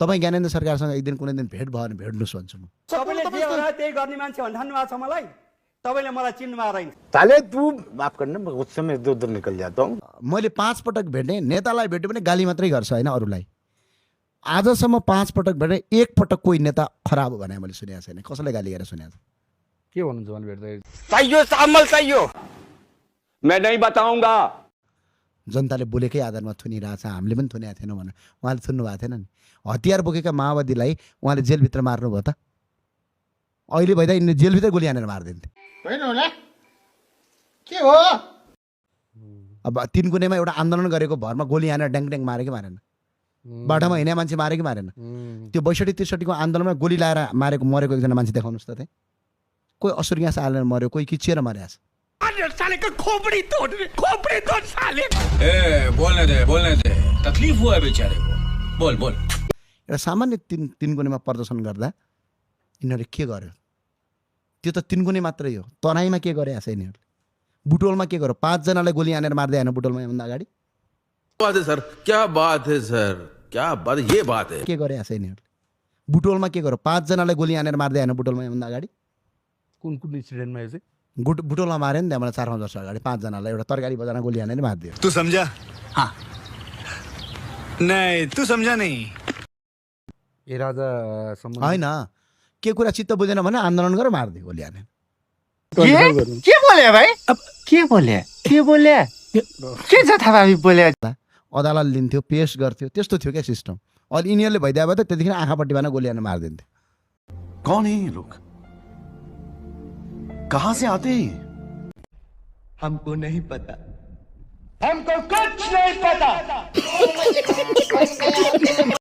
तपाईँ ज्ञानेन्द्र सरकारसँग एक दिन कुनै दिन भेट भयो भने भेट्नुहोस् भन्छु म। सबैले जे होला त्यही गर्ने मान्छे भन्नु भएको छ मलाई। तपाईँले मलाई चिन्नु भएको छैन। साले तू माफ करना, मैं गुस्से में इधर उधर निकल जाता हूँ। मैले 5 पटक भेटेँ, नेतालाई भेट्यो भने गाली मात्रै गर्छ होइन अरूलाई। आजसम्म 5 पटक भेटेँ, 1 पटक कोही नेता खराब भने मैले सुनेको छैन। कसैले गाली गरेर सुनेको छ? के भन्नुहुन्छ भने भेट्दै? चाहिए सामल चाहिए, मैं नहीं बताऊंगा। जनताले बोलेकै आधारमा थुनिरहेछ, हामीले पनि थुनेको थिएनौँ भने उहाँले थुन्नु भएको थिएन नि। हतियार बोकेका माओवादीलाई उहाँले जेलभित्र मार्नुभयो त। अहिले भइदा यिनले जेलभित्र गोली हानेर मारिदिन्थे। के हो? अब 3 कुनेमा एउटा आन्दोलन गरेको भरमा गोली हानेर ड्याङ ड्याङ मारे कि मारेन? बाटामा हिँड्ने मान्छे मारे कि मारेन? त्यो 62-63 को आन्दोलनमा गोली लाएर मरेको एकजना मान्छे देखाउनुहोस् त। त्यहाँ कोही असुर ग्यास हालेर मर्यो, कोही किचिएर मर्याछ। बोलने दे, तकलीफ हुआ है बेचारे को, बोल। एउटा सामान्य तीन कुनेमा प्रदर्शन गर्दा यिनीहरूले के गर्यो? त्यो त 3 कुने मात्रै हो। तराईमा के गरे छ यिनीहरूले? बुटोलमा के गर्यो? 5 जनालाई गोली हानेर मार्दै होइन बुटोलमा भन्दा अगाडि? बात है सर, क्या बात है सर, क्या बात, ये बात है। के गरे छ यिनीहरूले? बुटोलमा के गर्यो? 5 जनालाई गोली हानेर मार्दै होइन बुटोलमा भन्दा अगाडि? कुन इन्सिडेन्टमा यो चाहिँ? बुटोलमा मार्यो नि त्यहाँ मलाई 4-5 वर्ष अगाडि 5 जनालाई एउटा तरकारी बजारमा गोली हानेर मारिदियो। तू समझा? हाँ। नहीं, तू समझा नहीं। ए राजा सम्बन्ध होइन, के कुरा चित्त बुझेन भने आन्दोलन गरेर मारिदियो गोली हानेर। के बोले भाइ? अब के बोले? के जथाभावी बोले? अदालत लिन्थ्यो, पेश गर्थ्यो, त्यस्तो थियो क्या सिस्टम। अनि यिनीहरूले भइदिए भए त त्यतिखेर आँखापट्टिमा गोली हानेर मारिदिन्थे। कौन है ये लोग, कहाँ से आते हैं? हमको नहीं पता। हमको कुछ नहीं पता।